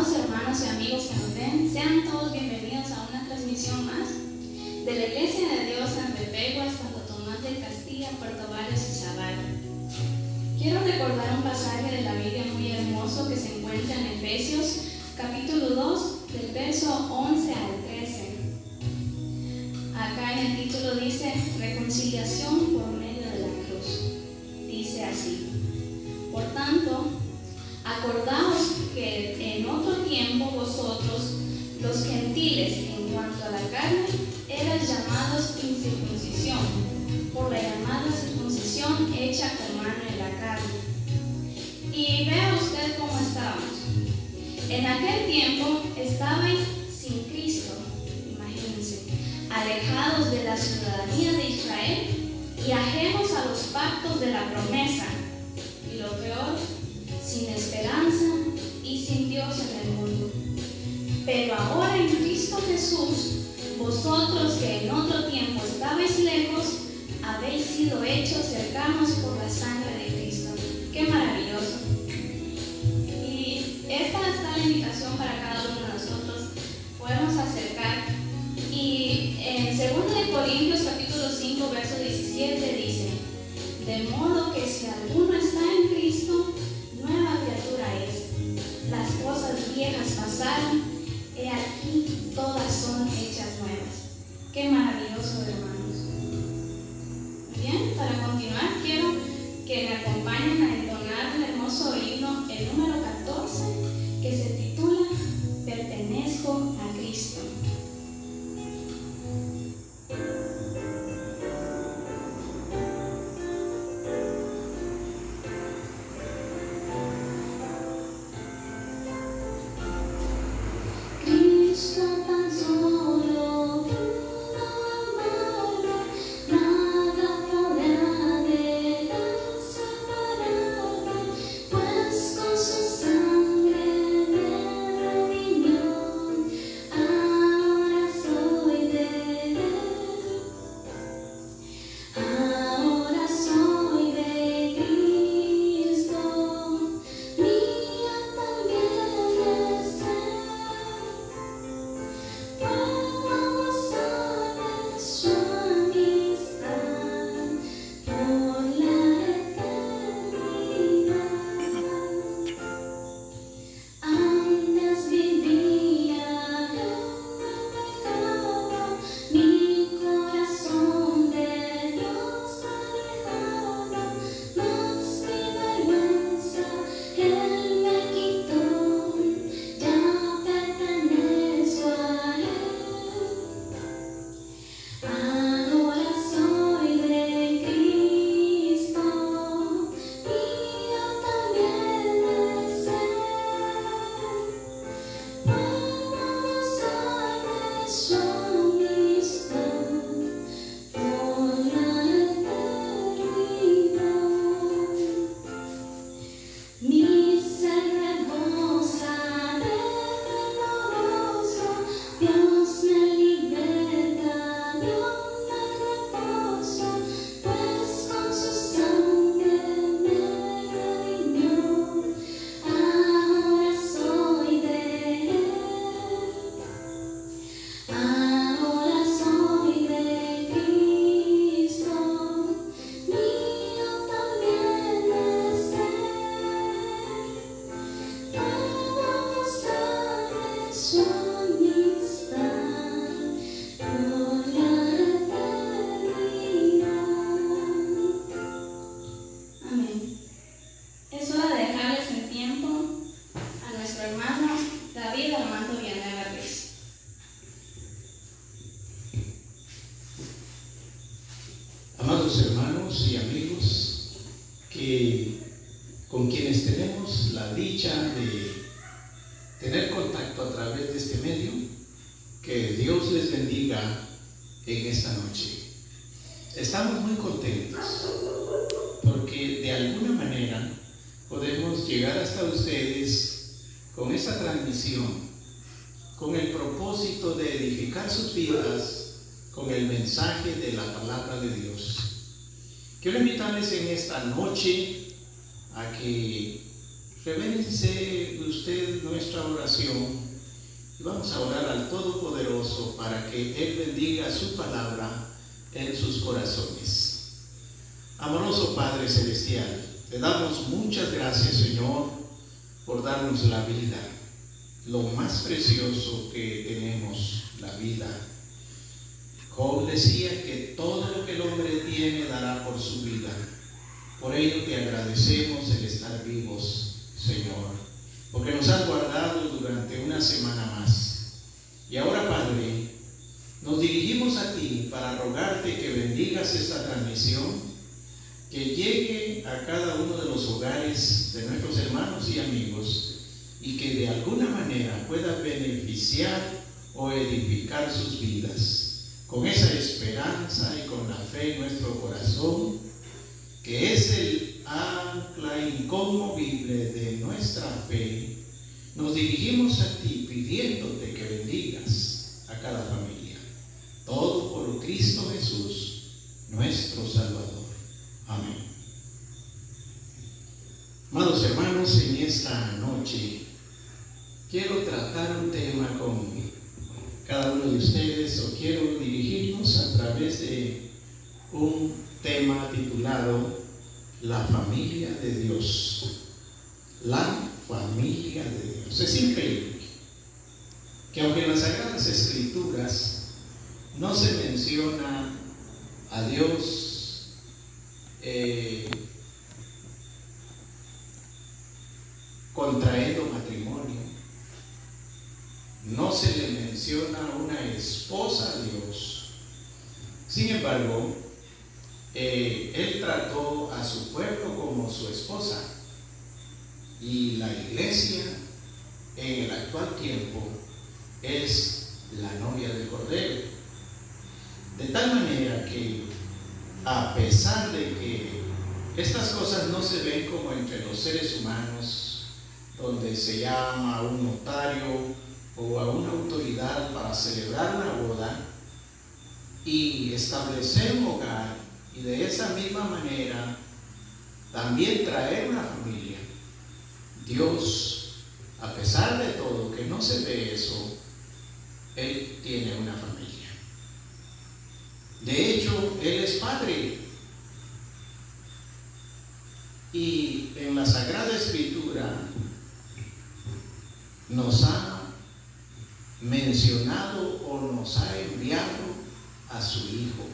Amados hermanos y amigos que nos ven, sean todos bienvenidos a una transmisión más de la Iglesia de Dios en Bepeguas, Santo Tomás de Castilla, Puerto Valles y Zavala. Quiero recordar un pasaje de la Biblia muy hermoso que se encuentra en Efesios capítulo 2 del verso 11 al 13. Acá en el título dice reconciliación por medio de la cruz. Dice así: por tanto, acordaos que en otro tiempo vosotros, los gentiles, en cuanto a la carne, erais llamados incircuncisión, por la llamada circuncisión hecha con mano en la carne. Y vea usted cómo estábamos. En aquel tiempo estabais sin Cristo, imagínense, alejados de la ciudadanía de Israel y ajenos a los pactos de la promesa. Y lo peor, sin esperanza y sin Dios en el mundo. Pero ahora en Cristo Jesús, vosotros que en otro tiempo estabais lejos, habéis sido hechos cercanos por la sangre de Cristo. ¡Qué maravilloso! Y esta está la invitación para cada uno de nosotros. Podemos acercar. Y en 2 Corintios capítulo 5, verso 17 dice: de modo que si alguno está en Cristo, nueva criatura es. Las cosas viejas pasaron, he aquí todas son hechas nuevas. Qué maravilloso, hermanos. Bien, para continuar quiero que me acompañen a entonar el hermoso himno, el número 14, que se titula Pertenezco a Cristo. Hermanos y amigos con quienes tenemos la dicha de tener contacto a través de este medio, que Dios les bendiga en esta noche. Estamos muy contentos porque de alguna manera podemos llegar hasta ustedes con esta transmisión, con el propósito de edificar sus vidas con el mensaje de la palabra de Dios. Quiero invitarles en esta noche a que Revérense usted nuestra oración y vamos a orar al Todopoderoso para que Él bendiga su palabra en sus corazones. Amoroso Padre Celestial, te damos muchas gracias, Señor, por darnos la vida, lo más precioso que tenemos, la vida. Job decía que todo lo que el hombre tiene dará por su vida. Por ello te agradecemos el estar vivos, Señor, porque nos has guardado durante una semana más. Y ahora, Padre, nos dirigimos a ti para rogarte que bendigas esta transmisión, que llegue a cada uno de los hogares de nuestros hermanos y amigos y que de alguna manera pueda beneficiar o edificar sus vidas. Con esa esperanza y con la fe en nuestro corazón, que es el ancla inconmovible de nuestra fe, nos dirigimos a ti pidiéndote que bendigas a cada familia. Todo por Cristo Jesús, nuestro Salvador. Amén. Amados hermanos, en esta noche quiero tratar un tema con cada uno de ustedes, o quiero dirigirnos a través de un tema titulado La familia de Dios. La familia de Dios. Es increíble que aunque en las Sagradas Escrituras no se menciona a Dios contrayendo matrimonio, no se le menciona una esposa a Dios. Sin embargo, Él trató a su pueblo como su esposa, y la iglesia en el actual tiempo es la novia del Cordero. De tal manera que, a pesar de que estas cosas no se ven como entre los seres humanos, donde se llama a un notario o a una autoridad para celebrar una boda y establecer un hogar, y de esa misma manera también traer una familia, Dios, a pesar de todo que no se ve eso, Él tiene una familia. De hecho, Él es Padre. Y en la Sagrada Escritura nos ha mencionado o nos ha enviado a su Hijo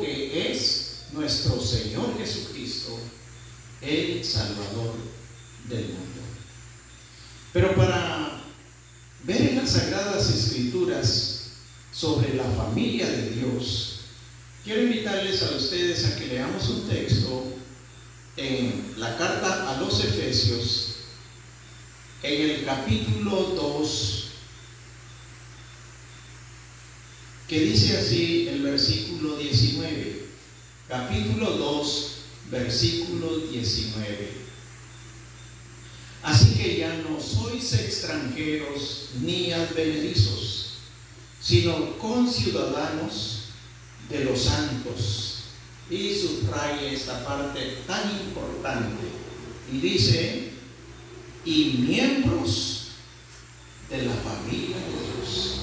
que es nuestro Señor Jesucristo, el Salvador del mundo. Pero para ver en las Sagradas Escrituras sobre la familia de Dios, quiero invitarles a ustedes a que leamos un texto en la carta a los Efesios, en el capítulo 2, que dice así el versículo 19. Capítulo 2, versículo 19. Así que ya no sois extranjeros ni advenedizos, sino conciudadanos de los santos. Y subraya esta parte tan importante y dice: y miembros de la familia de Dios.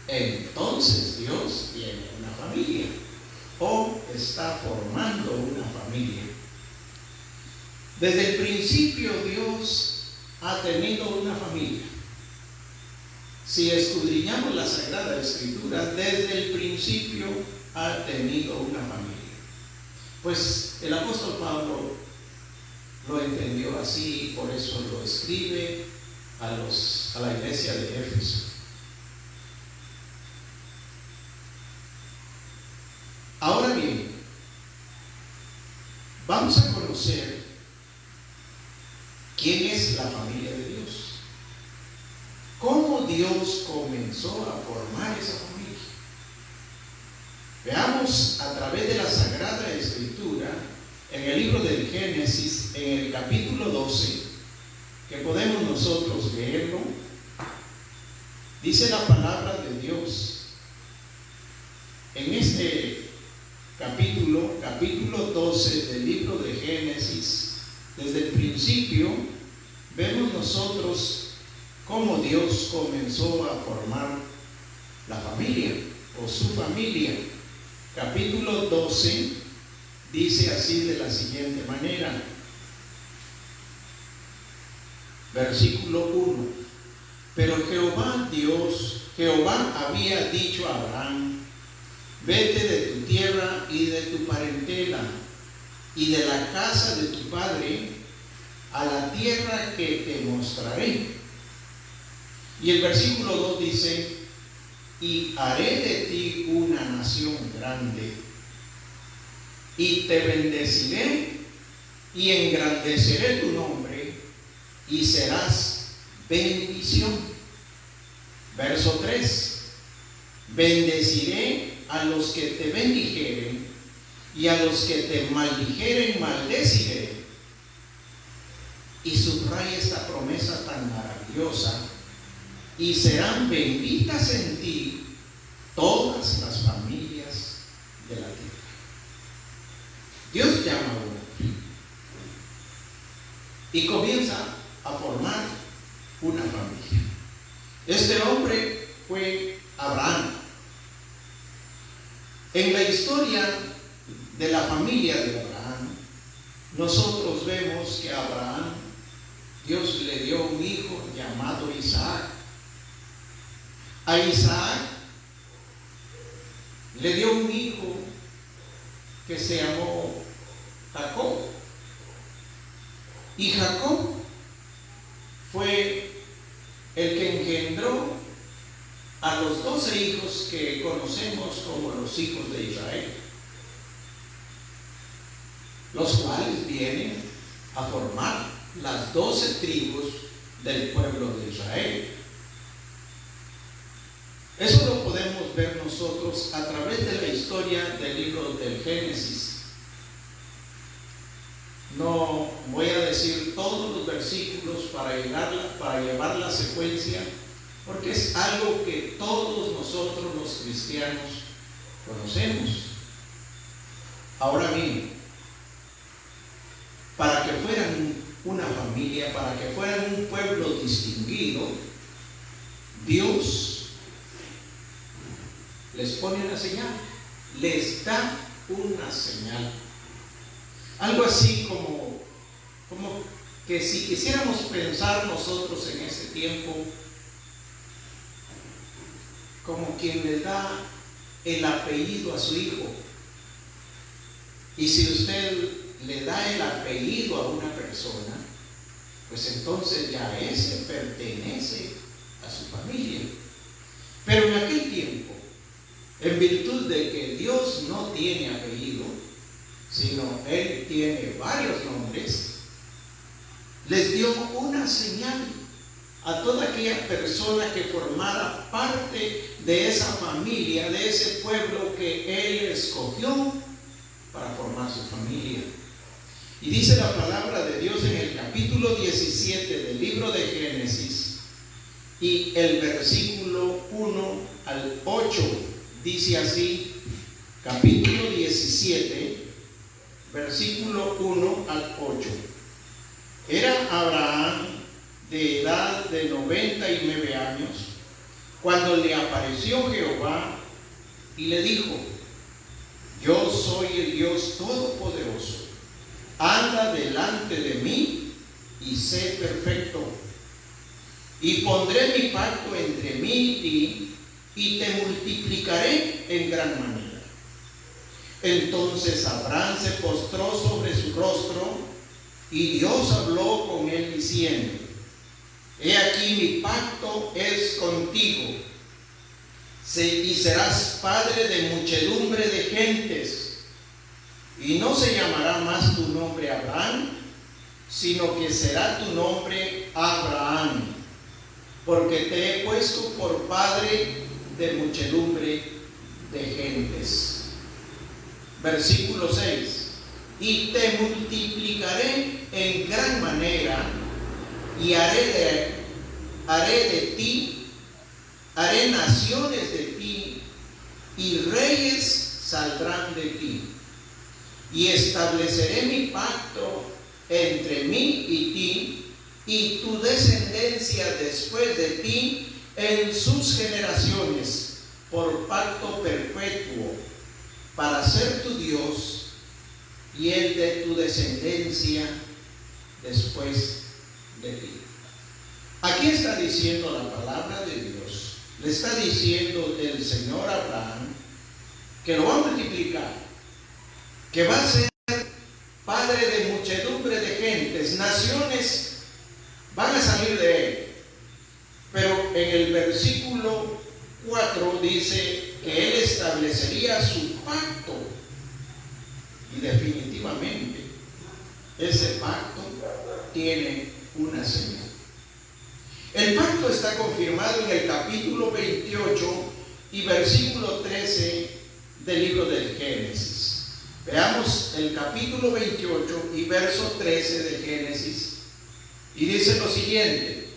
Entonces Dios tiene una familia, o está formando una familia. Desde el principio Dios ha tenido una familia. Si escudriñamos la Sagrada Escritura, desde el principio ha tenido una familia. Pues el apóstol Pablo lo entendió así, y por eso lo escribe a la iglesia de Éfeso. Ahora bien, vamos a conocer quién es la familia de Dios, cómo Dios comenzó a formar esa familia. Veamos a través de la Sagrada Escritura, en el libro del Génesis, en el capítulo 12, que podemos nosotros leerlo. Dice la palabra de Dios en este capítulo 12 del libro de Génesis, desde el principio, vemos nosotros cómo Dios comenzó a formar la familia o su familia. Capítulo 12 dice así de la siguiente manera, versículo 1: pero Jehová había dicho a Abraham: vete de tu tierra y de tu parentela y de la casa de tu padre a la tierra que te mostraré. Y el versículo 2 dice: y haré de ti una nación grande, y te bendeciré y engrandeceré tu nombre, y serás bendición. Verso 3: bendeciré a los que te bendijeren, y a los que te maldijeren maldeciré. Y subraya esta promesa tan maravillosa: y serán benditas en ti todas las familias de la tierra. Dios llama a un hombre y comienza a formar una familia. Este hombre fue Abraham. En la historia de la familia de Abraham, nosotros vemos que a Abraham Dios le dio un hijo llamado Isaac. A Isaac le dio un hijo que se llamó Jacob. Y Jacob fue el que engendró a los 12 hijos que conocemos como los hijos de Israel, los cuales vienen a formar las 12 tribus del pueblo de Israel. Eso lo podemos ver nosotros a través de la historia del libro del Génesis. No voy a decir todos los versículos para llevar la secuencia, porque es algo que todos nosotros los cristianos conocemos. Ahora bien, para que fueran una familia, para que fueran un pueblo distinguido, Dios les pone una señal, les da una señal. Algo así como que si quisiéramos pensar nosotros en ese tiempo, como quien le da el apellido a su hijo. Y si usted le da el apellido a una persona, pues entonces ya ese pertenece a su familia. Pero en aquel tiempo, en virtud de que Dios no tiene apellido, sino Él tiene varios nombres, les dio una señal a toda aquella persona que formara parte de esa familia, de ese pueblo que Él escogió para formar su familia. Y dice la palabra de Dios en el capítulo 17 del libro de Génesis y el versículo 1 al 8, dice así, capítulo 17, versículo 1 al 8. Era Abraham de edad de 99 años cuando le apareció Jehová y le dijo: yo soy el Dios Todopoderoso, anda delante de mí y sé perfecto, y pondré mi pacto entre mí y ti, y te multiplicaré en gran manera. Entonces Abraham se postró sobre su rostro, y Dios habló con él diciendo: he aquí mi pacto es contigo, y serás padre de muchedumbre de gentes, y no se llamará más tu nombre Abraham, sino que será tu nombre Abraham, porque te he puesto por padre de muchedumbre de gentes. Versículo 6: y te multiplicaré en gran manera, y haré naciones de ti, y reyes saldrán de ti, y estableceré mi pacto entre mí y ti, y tu descendencia después de ti en sus generaciones, por pacto perpetuo, para ser tu Dios y el de tu descendencia después de ti. Aquí está diciendo la palabra de Dios, le está diciendo el Señor a Abraham que lo va a multiplicar, que va a ser padre de muchedumbre de gentes, naciones van a salir de él. Pero en el versículo 4 dice que él establecería su pacto, y definitivamente ese pacto tiene una señal. El pacto está confirmado en el capítulo 28 y versículo 13 del libro del Génesis. Veamos el capítulo 28 y verso 13 de Génesis, y dice lo siguiente: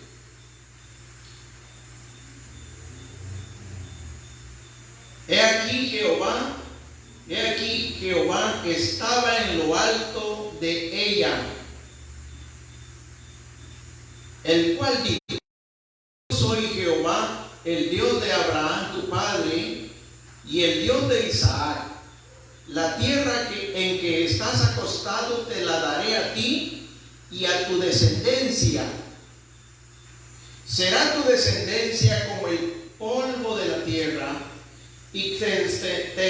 He aquí Jehová estaba en lo alto de ella, el cual dijo: Yo soy Jehová, el Dios de Abraham tu padre, y el Dios de Isaac. La tierra en que estás acostado te la daré a ti y a tu descendencia. Será tu descendencia como el polvo de la tierra, y te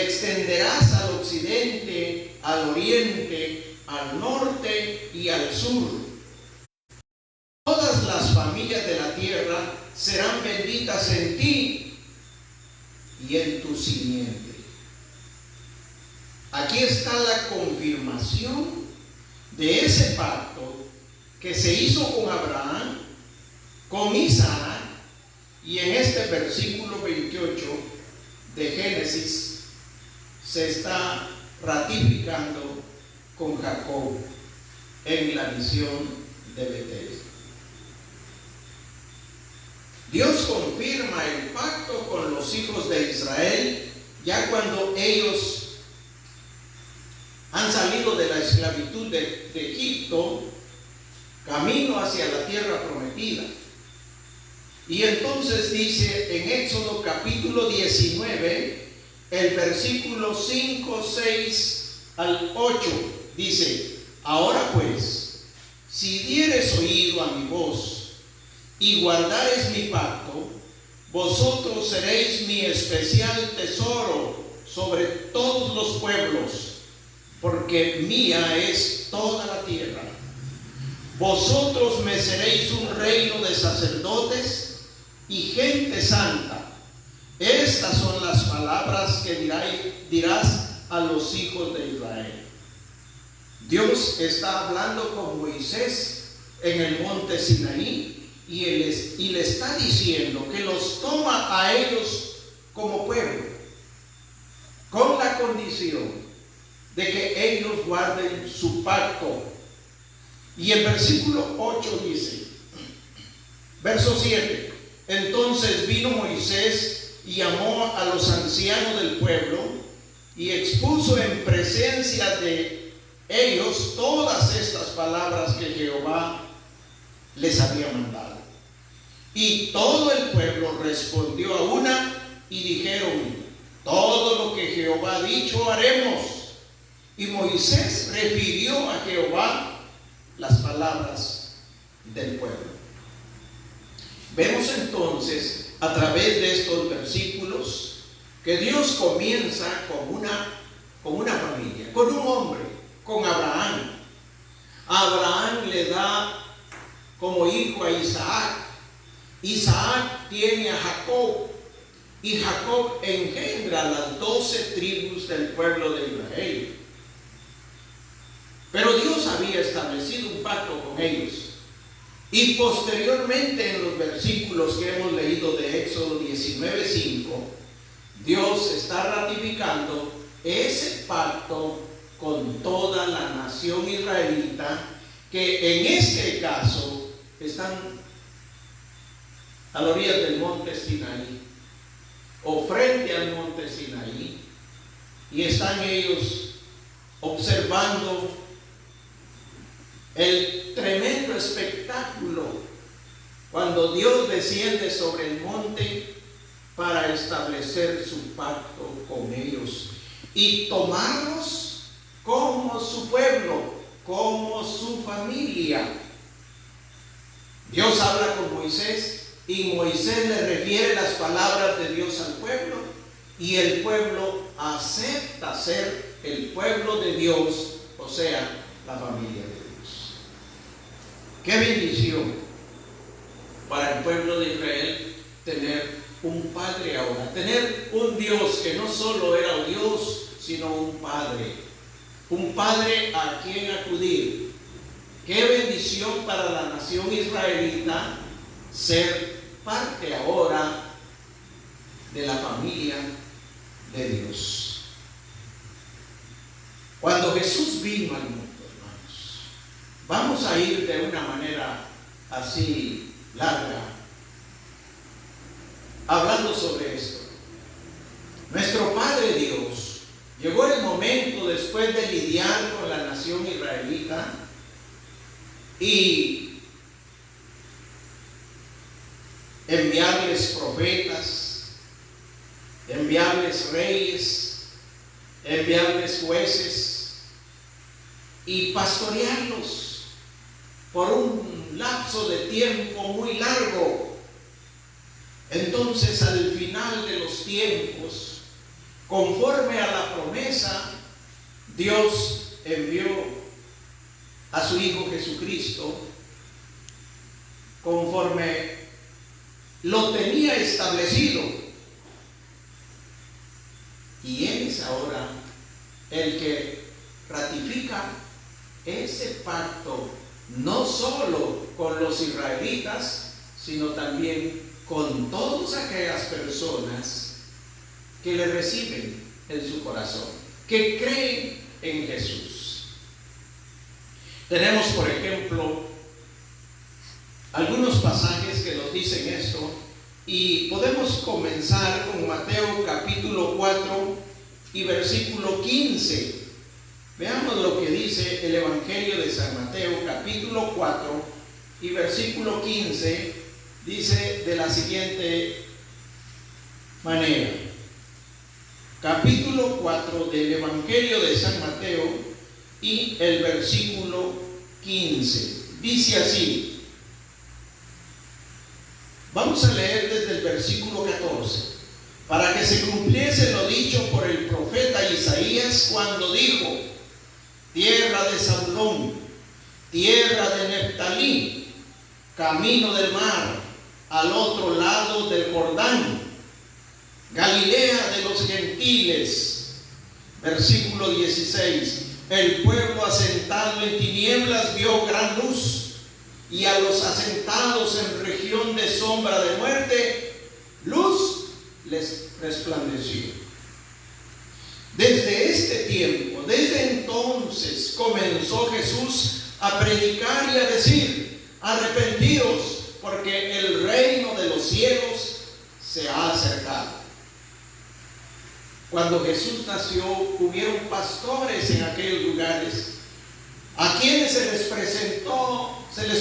extenderás al occidente, al oriente, al norte y al sur. Todas las familias de la tierra serán benditas en ti y en tu simiente. Aquí está la confirmación de ese pacto que se hizo con Abraham, con Isaac, y en este versículo 28 de Génesis se está ratificando con Jacob en la misión de Betel. Dios confirma el pacto con los hijos de Israel ya cuando ellos han salido de la esclavitud de Egipto, camino hacia la tierra prometida. Y entonces dice en Éxodo capítulo 19, el versículo 5, 6 al 8, dice: Ahora pues, si dieres oído a mi voz y guardares mi pacto, vosotros seréis mi especial tesoro sobre todos los pueblos, porque mía es toda la tierra. Vosotros me seréis un reino de sacerdotes y gente santa. Estas son las palabras que dirás a los hijos de Israel. Dios está hablando con Moisés en el monte Sinaí y le está diciendo que los toma a ellos como pueblo, con la condición de que ellos guarden su pacto. Y el versículo 8 dice, verso 7: Entonces vino Moisés y llamó a los ancianos del pueblo y expuso en presencia de ellos todas estas palabras que Jehová les había mandado. Y todo el pueblo respondió a una y dijeron: todo lo que Jehová ha dicho haremos. Y Moisés refirió a Jehová las palabras del pueblo. Vemos entonces a través de estos versículos que Dios comienza con una familia, con un hombre, con Abraham. A Abraham le da como hijo a Isaac. Isaac tiene a Jacob, y Jacob engendra las 12 tribus del pueblo de Israel. Pero Dios había establecido un pacto con ellos. Y posteriormente en los versículos que hemos leído de Éxodo 19:5, Dios está ratificando ese pacto con toda la nación israelita, que en este caso están a la orilla del monte Sinaí, o frente al monte Sinaí, y están ellos observando el tremendo espectáculo cuando Dios desciende sobre el monte para establecer su pacto con ellos y tomarlos como su pueblo, como su familia. Dios habla con Moisés y Moisés le refiere las palabras de Dios al pueblo y el pueblo acepta ser el pueblo de Dios, o sea, la familia de Dios. ¡Qué bendición para el pueblo de Israel tener un padre ahora! Tener un Dios que no solo era un Dios, sino un padre a quien acudir. ¡Qué bendición para la nación israelita ser parte ahora de la familia de Dios! Cuando Jesús vino al mundo, hermanos, vamos a ir de una manera así larga hablando sobre esto. Nuestro Padre Dios, llegó el momento después de lidiar con la nación israelita y enviarles profetas, enviarles reyes, enviarles jueces y pastorearlos por un lapso de tiempo muy largo. Entonces, al final de los tiempos, conforme a la promesa, Dios envió a su Hijo Jesucristo conforme lo tenía establecido. Y Él es ahora el que ratifica ese pacto, no solo con los israelitas, sino también con todas aquellas personas que le reciben en su corazón, que creen en Jesús. Tenemos, por ejemplo, algunos pasajes que nos dicen esto, y podemos comenzar con Mateo capítulo 4 y versículo 15. Veamos lo que dice el Evangelio de San Mateo capítulo 4 y versículo 15. Dice de la siguiente manera: capítulo 4 del Evangelio de San Mateo y el versículo 15. Dice así. Vamos a leer desde el versículo 14. Para que se cumpliese lo dicho por el profeta Isaías cuando dijo: tierra de Zabulón, tierra de Neftalí, camino del mar, al otro lado del Jordán, Galilea de los gentiles. Versículo 16. El pueblo asentado en tinieblas vio gran luz, y a los asentados en región de sombra de muerte, luz les resplandeció. Desde este tiempo, desde entonces, comenzó Jesús a predicar y a decir: arrepentidos, porque el reino de los cielos se ha acercado. Cuando Jesús nació, hubieron pastores en aquellos lugares, a quienes se les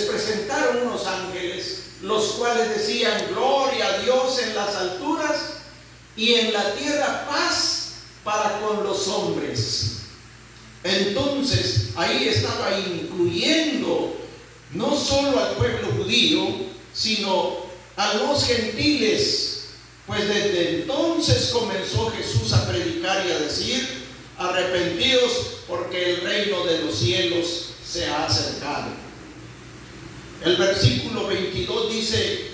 presentaron unos ángeles, los cuales decían: gloria a Dios en las alturas y en la tierra paz para con los hombres. Entonces, ahí estaba incluyendo no solo al pueblo judío, sino a los gentiles, pues desde entonces comenzó Jesús a predicar y a decir: arrepentidos, porque el reino de los cielos se ha acercado. El versículo 22 dice,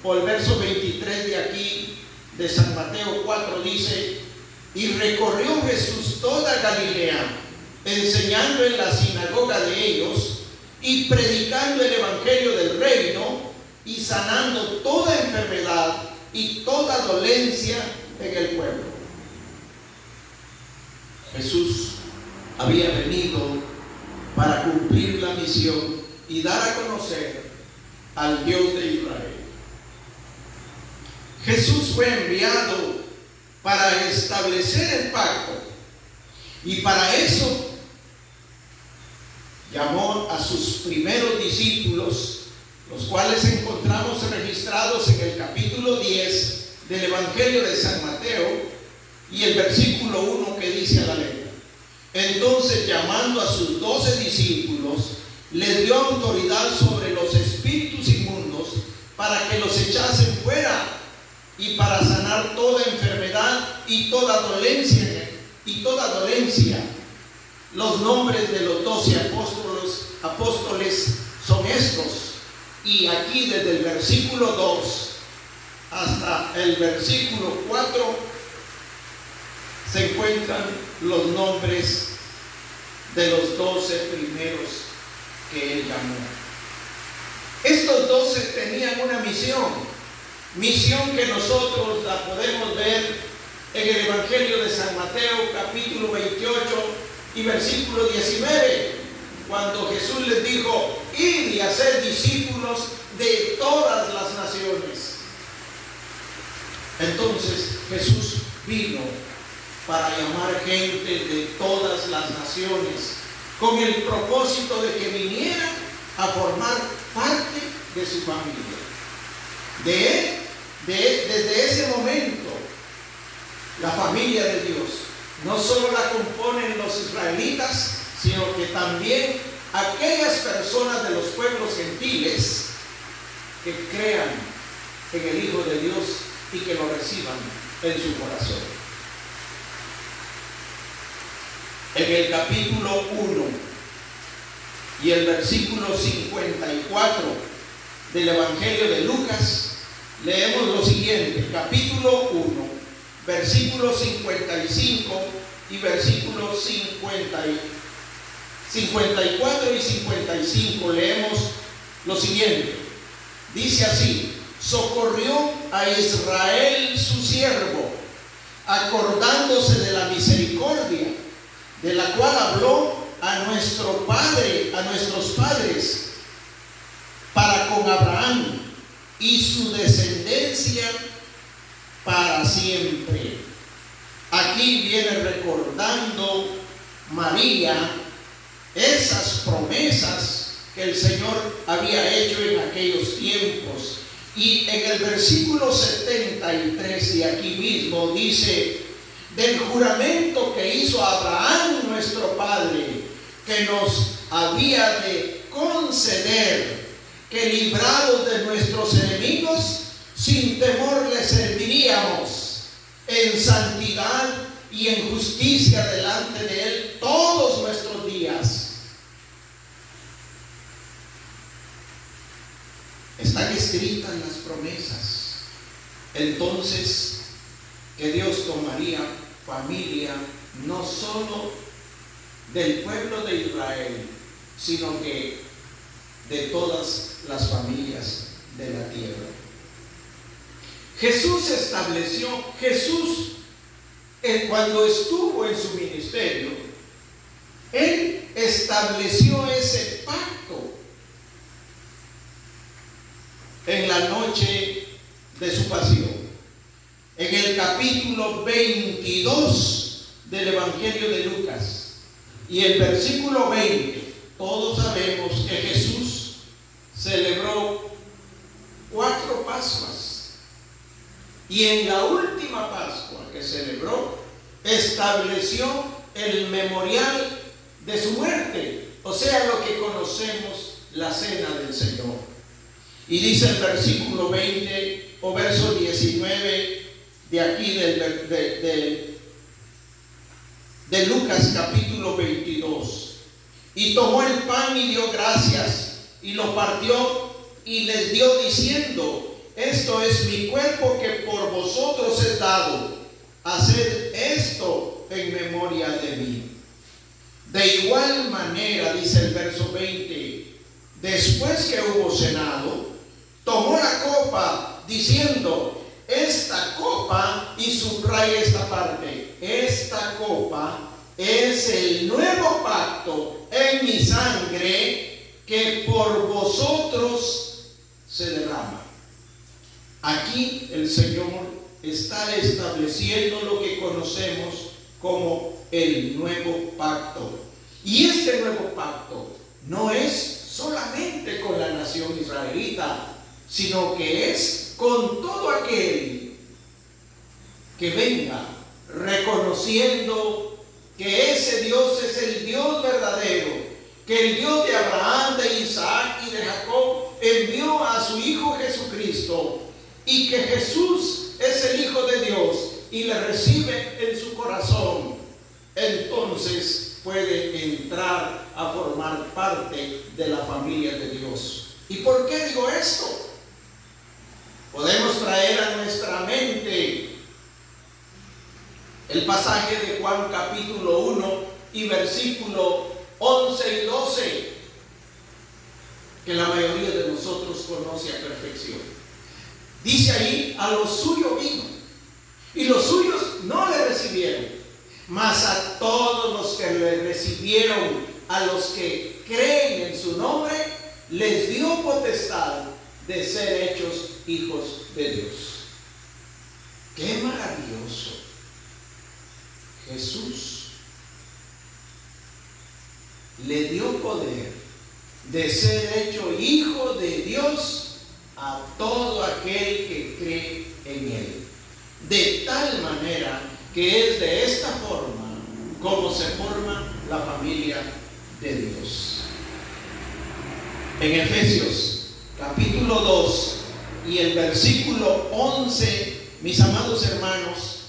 o el verso 23 de aquí, de San Mateo 4, dice: y recorrió Jesús toda Galilea, enseñando en la sinagoga de ellos, y predicando el evangelio del reino, y sanando toda enfermedad y toda dolencia en el pueblo. Jesús había venido para cumplir la misión y dar a conocer al Dios de Israel. Jesús fue enviado para establecer el pacto, y para eso llamó a sus primeros discípulos, los cuales encontramos registrados en el capítulo 10 del Evangelio de San Mateo y el versículo 1 que dice a la letra: entonces, llamando a sus 12 discípulos, les dio autoridad sobre los espíritus inmundos para que los echasen fuera y para sanar toda enfermedad y toda dolencia. Los nombres de los 12 apóstoles son estos, y aquí desde el versículo 2 hasta el versículo 4 se encuentran los nombres de los 12 primeros que él llamó. Estos 12 tenían una misión que nosotros la podemos ver en el Evangelio de San Mateo, capítulo 28 y versículo 19, cuando Jesús les dijo: id y haced discípulos de todas las naciones. Entonces Jesús vino para llamar gente de todas las naciones, con el propósito de que vinieran a formar parte de su familia. Desde ese momento, la familia de Dios no solo la componen los israelitas, sino que también aquellas personas de los pueblos gentiles que crean en el Hijo de Dios y que lo reciban en su corazón. En el capítulo 1 y el versículo 54 del Evangelio de Lucas, leemos lo siguiente: capítulo 1, versículos 55 y versículos 54 y 55, leemos lo siguiente. Dice así: socorrió a Israel su siervo, acordándose de la misericordia de la cual habló a nuestros padres, para con Abraham y su descendencia para siempre. Aquí viene recordando María esas promesas que el Señor había hecho en aquellos tiempos. Y en el versículo 73 de aquí mismo dice: del juramento que hizo Abraham nuestro padre, que nos había de conceder que, librados de nuestros enemigos, sin temor le serviríamos en santidad y en justicia delante de él todos nuestros días. Están escritas las promesas. Entonces, que Dios tomaría familia no solo del pueblo de Israel, sino que de todas las familias de la tierra. Jesús cuando estuvo en su ministerio, Él estableció ese pacto en la noche de su pasión. En el capítulo 22 del Evangelio de Lucas y el versículo 20, todos sabemos que Jesús celebró 4 Pascuas. Y en la última Pascua que celebró, estableció el memorial de su muerte, o sea, lo que conocemos, la cena del Señor. Y dice el versículo 20 o verso 19 de aquí de Lucas capítulo 22. Y tomó el pan y dio gracias, y lo partió y les dio diciendo: esto es mi cuerpo que por vosotros es dado, haced esto en memoria de mí. De igual manera, dice el verso 20, después que hubo cenado, tomó la copa diciendo: esta copa, y subraya esta parte, esta copa es el nuevo pacto en mi sangre que por vosotros se derrama. Aquí el Señor está estableciendo lo que conocemos como el nuevo pacto. Y este nuevo pacto no es solamente con la nación israelita, sino que es con todo aquel que venga reconociendo que ese Dios es el Dios verdadero, que el Dios de Abraham, de Isaac y de Jacob envió a su Hijo Jesucristo, y que Jesús es el Hijo de Dios y le recibe en su corazón. Entonces puede entrar a formar parte de la familia de Dios. ¿Y por qué digo esto? Podemos traer a nuestra mente el pasaje de Juan capítulo 1 y versículo 11 y 12, que la mayoría de nosotros conoce a perfección. Dice ahí: a los suyos vino, y los suyos no le recibieron, mas a todos los que le recibieron, a los que creen en su nombre, les dio potestad de ser hechos hijos de Dios. ¡Qué maravilloso! Jesús le dio poder de ser hecho hijo de Dios a todo aquel que cree en Él. De tal manera que es de esta forma como se forma la familia de Dios. En Efesios capítulo 2 y el versículo 11, mis amados hermanos,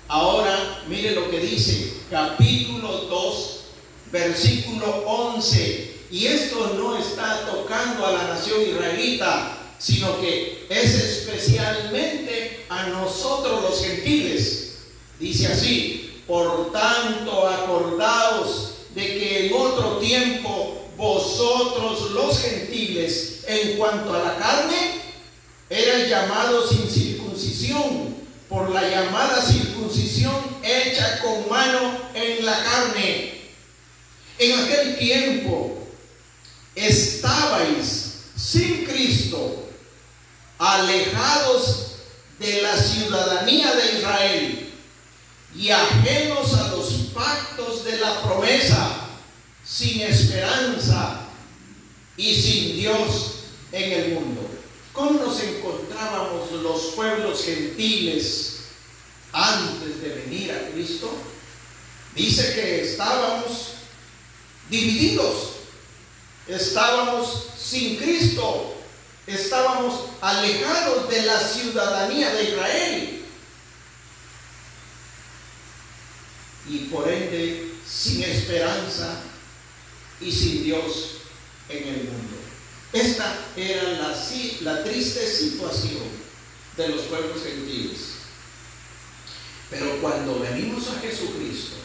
ahora mire lo que dice, capítulo 2, versículo 11. Y esto no está tocando a la nación israelita, sino que es especialmente a nosotros los gentiles. Dice así: por tanto, acordaos de que en otro tiempo vosotros los gentiles, en cuanto a la carne, eran llamados sin circuncisión, por la llamada circuncisión hecha con mano en la carne. En aquel tiempo estabais sin Cristo, alejados de la ciudadanía de Israel y ajenos a los pactos de la promesa, sin esperanza y sin Dios en el mundo. ¿Cómo nos encontrábamos los pueblos gentiles antes de venir a Cristo? Dice que estábamos divididos, estábamos sin Cristo, estábamos alejados de la ciudadanía de Israel y por ende sin esperanza y sin Dios en el mundo. Esta era la triste situación de los pueblos gentiles. Pero cuando venimos a Jesucristo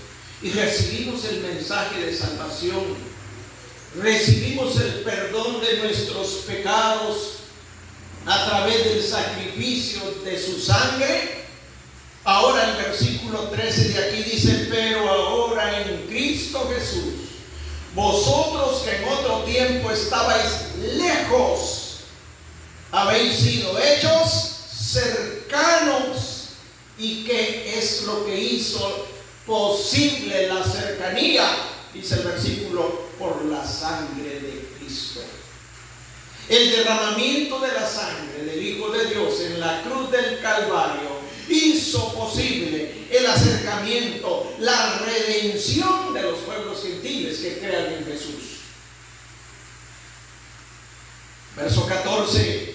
y recibimos el mensaje de salvación, recibimos el perdón de nuestros pecados a través del sacrificio de su sangre. Ahora el versículo 13 de aquí dice: pero ahora en Cristo Jesús, vosotros que en otro tiempo estabais lejos, habéis sido hechos cercanos. ¿Y qué es lo que hizo posible la cercanía? Dice el versículo: por la sangre de Cristo. El derramamiento de la sangre del Hijo de Dios en la cruz del Calvario hizo posible el acercamiento, la redención de los pueblos gentiles que crean en Jesús. Verso 14: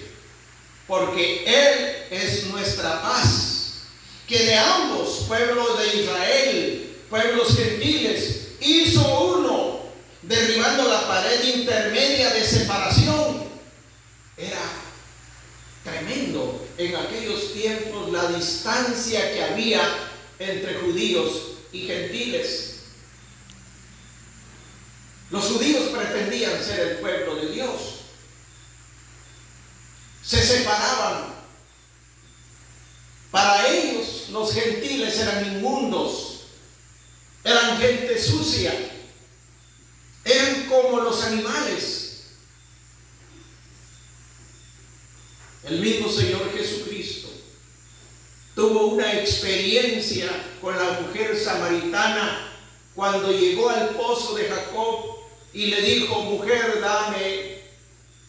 porque Él es nuestra paz, que de ambos pueblos de Israel, pueblos gentiles, hizo uno, derribando la pared intermedia de separación. Era tremendo en aquellos tiempos la distancia que había entre judíos y gentiles. Los judíos pretendían ser el pueblo de Dios, se separaban. Para ellos los gentiles eran inmundos, eran gente sucia, eran como los animales. El mismo Señor Jesucristo tuvo una experiencia con la mujer samaritana cuando llegó al pozo de Jacob y le dijo: mujer, dame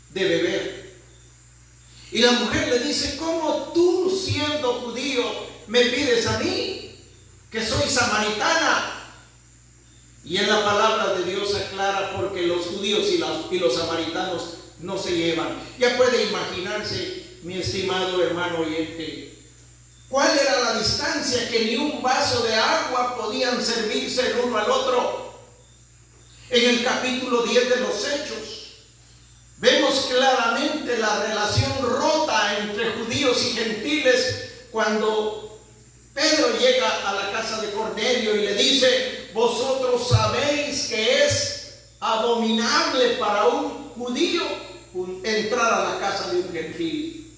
de beber. Y la mujer le dice: ¿cómo tú, siendo judío, me pides a mí, que soy samaritana? Y en la palabra de Dios aclara, porque los judíos y los samaritanos no se llevan. Ya puede imaginarse, mi estimado hermano oyente, cuál era la distancia, que ni un vaso de agua podían servirse el uno al otro. En el capítulo 10 de los Hechos vemos claramente la relación rota entre judíos y gentiles, cuando Pedro llega a la casa de Cornelio y le dice: vosotros sabéis que es abominable para un judío entrar a la casa de un gentil.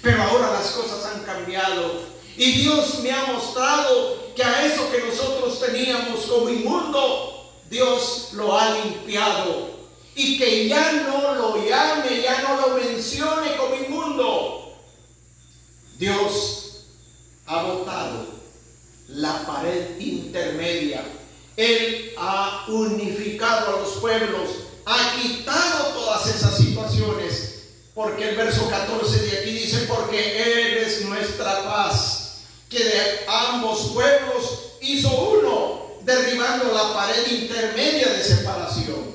Pero ahora las cosas han cambiado y Dios me ha mostrado que a eso que nosotros teníamos como inmundo, Dios lo ha limpiado, y que ya no lo llame, ya no lo mencione como inmundo. Dios ha botado la pared intermedia. Él ha unificado a los pueblos, ha quitado todas esas situaciones, porque el verso 14 de aquí dice: porque Él es nuestra paz, que de ambos pueblos hizo uno, derribando la pared intermedia de separación,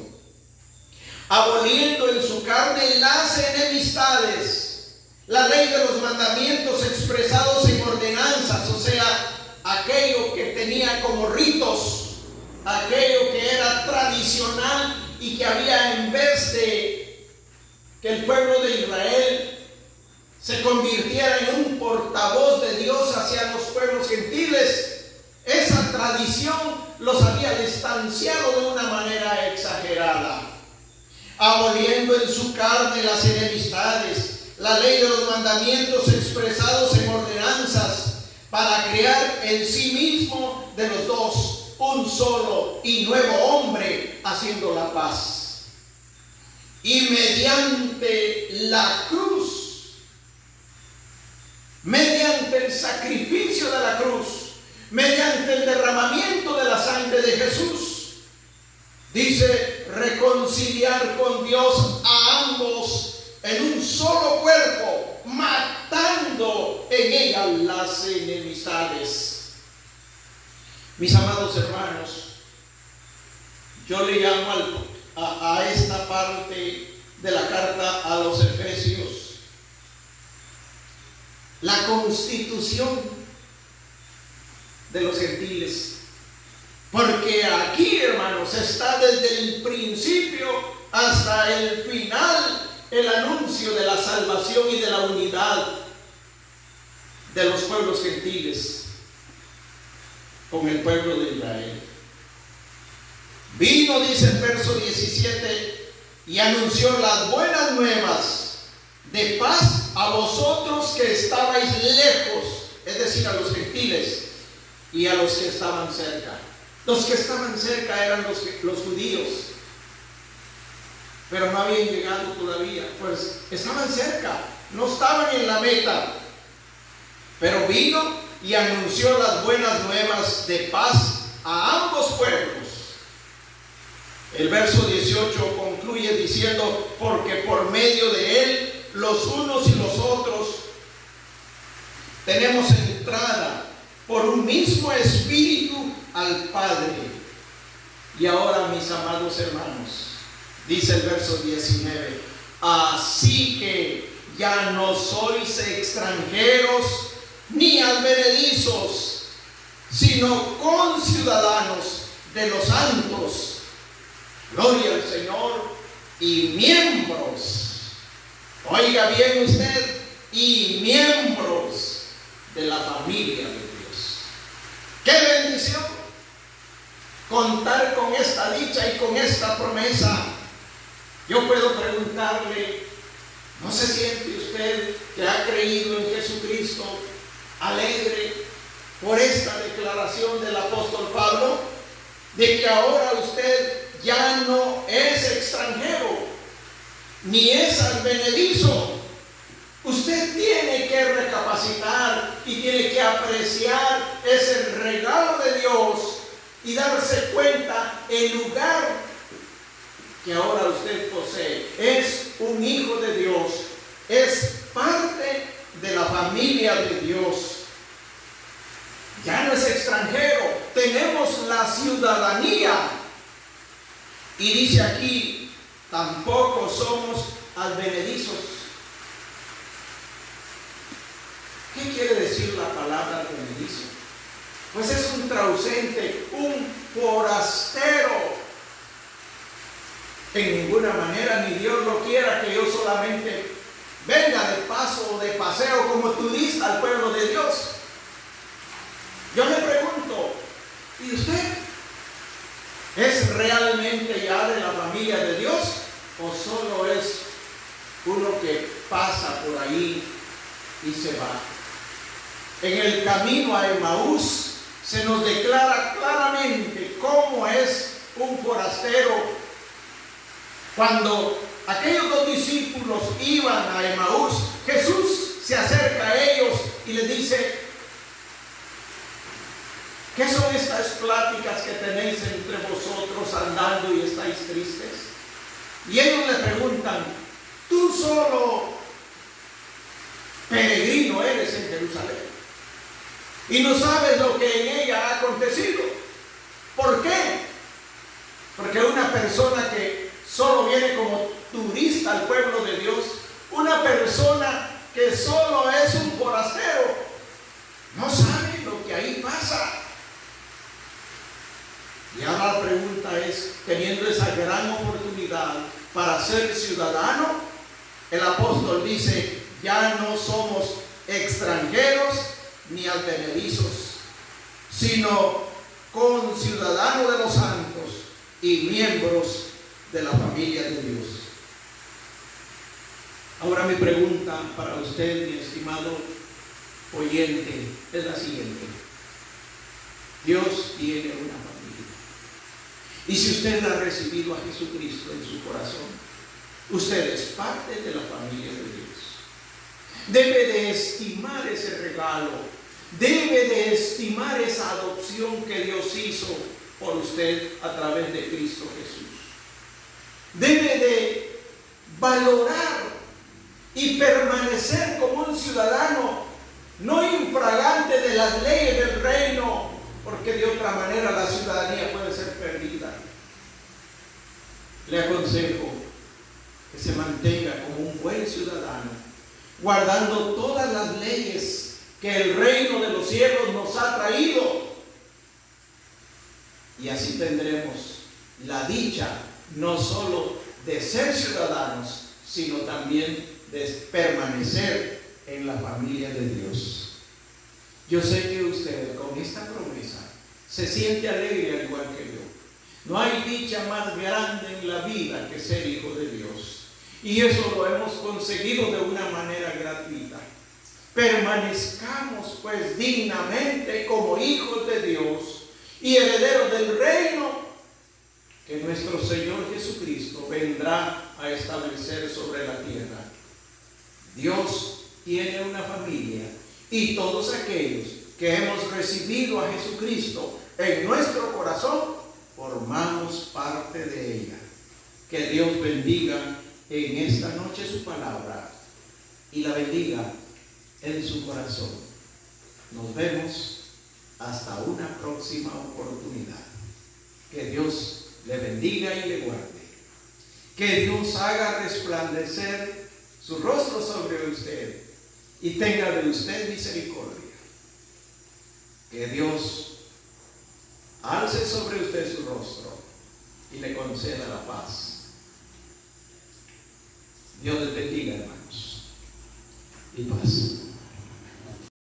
aboliendo en su carne las enemistades, la ley de los mandamientos expresados en ordenanzas, o sea, aquello que tenía como ritos, aquello que era tradicional y que había, en vez de que el pueblo de Israel se convirtiera en un portavoz de Dios hacia los pueblos gentiles, esa tradición los había distanciado de una manera exagerada, aboliendo en su carne las enemistades, la ley de los mandamientos expresados en ordenanzas, para crear en sí mismo de los dos un solo y nuevo hombre, haciendo la paz. Y mediante la cruz, mediante el sacrificio de la cruz, mediante el derramamiento de la sangre de Jesús, dice: reconciliar con Dios a ambos en un solo cuerpo, matando en ella las enemistades. Mis amados hermanos, yo le llamo a esta parte de la carta a los Efesios la constitución de los gentiles, porque aquí, hermanos, está desde el principio hasta el final el anuncio de la salvación y de la unidad de los pueblos gentiles con el pueblo de Israel. Vino, dice el verso 17, y anunció las buenas nuevas de paz a vosotros que estabais lejos, es decir, a los gentiles, y a los que estaban cerca. Los que estaban cerca eran los judíos, pero no habían llegado todavía, pues estaban cerca, no estaban en la meta, pero vino y anunció las buenas nuevas de paz a ambos pueblos. El verso 18 concluye diciendo: porque por medio de él los unos y los otros tenemos entrada por un mismo espíritu al Padre. Y ahora, mis amados hermanos, dice el verso 19: así que ya no sois extranjeros ni advenedizos, sino conciudadanos de los santos, gloria al Señor, y miembros, oiga bien usted, y miembros de la familia de Dios. ¡Qué bendición! Contar con esta dicha y con esta promesa. Yo puedo preguntarle: ¿no se siente usted que ha creído en Jesucristo alegre por esta declaración del apóstol Pablo? De que ahora usted ya no es extranjero, ni es advenedizo. Usted tiene que recapacitar y tiene que apreciar ese regalo de Dios y darse cuenta el lugar que ahora usted posee. Es un hijo de Dios, es parte de la familia de Dios. Ya no es extranjero, tenemos la ciudadanía. Y dice aquí, tampoco somos advenedizos. ¿Qué quiere decir la palabra advenedizo? Pues es un trausente, un forastero. En ninguna manera, ni Dios lo quiera, que yo solamente venga de paso o de paseo como turista al pueblo de Dios. Yo le pregunto, ¿y usted es realmente ya de la familia de Dios o solo es uno que pasa por ahí y se va? En el camino a Emaús se nos declara claramente cómo es un forastero. Cuando aquellos dos discípulos iban a Emaús, Jesús se acerca a ellos y les dice: ¿qué son estas pláticas que tenéis entre vosotros andando y estáis tristes? Y ellos le preguntan: ¿tú solo peregrino eres en Jerusalén y no sabes lo que en ella ha acontecido? ¿Por qué? Porque una persona que solo viene como turista al pueblo de Dios, una persona que solo es un forastero, no sabe lo que ahí pasa. Y ahora la pregunta es, teniendo esa gran oportunidad para ser ciudadano, el apóstol dice: ya no somos extranjeros ni advenedizos, sino conciudadanos de los santos y miembros de la familia de Dios. Ahora mi pregunta para usted, mi estimado oyente, es la siguiente: Dios tiene una familia, y si usted ha recibido a Jesucristo en su corazón, usted es parte de la familia de Dios. Debe de estimar ese regalo, debe de estimar esa adopción que Dios hizo por usted a través de Cristo Jesús. Debe de valorar y permanecer como un ciudadano no infragante de las leyes del reino, porque de otra manera la ciudadanía puede ser perdida. Le aconsejo que se mantenga como un buen ciudadano, guardando todas las leyes que el reino de los cielos nos ha traído, y así tendremos la dicha no solo de ser ciudadanos, sino también de permanecer en la familia de Dios. Yo sé que usted con esta promesa se siente alegre al igual que yo. No hay dicha más grande en la vida que ser hijo de Dios, y eso lo hemos conseguido de una manera gratuita. Permanezcamos pues dignamente como hijos de Dios y herederos del reino que nuestro Señor Jesucristo vendrá a establecer sobre la tierra. Dios tiene una familia, y todos aquellos que hemos recibido a Jesucristo en nuestro corazón formamos parte de ella. Que Dios bendiga en esta noche su palabra y la bendiga en su corazón. Nos vemos hasta una próxima oportunidad. Que Dios le bendiga y le guarde. Que Dios haga resplandecer su rostro sobre usted y tenga de usted misericordia. Que Dios alce sobre usted su rostro y le conceda la paz. Dios les bendiga, hermanos, y paz.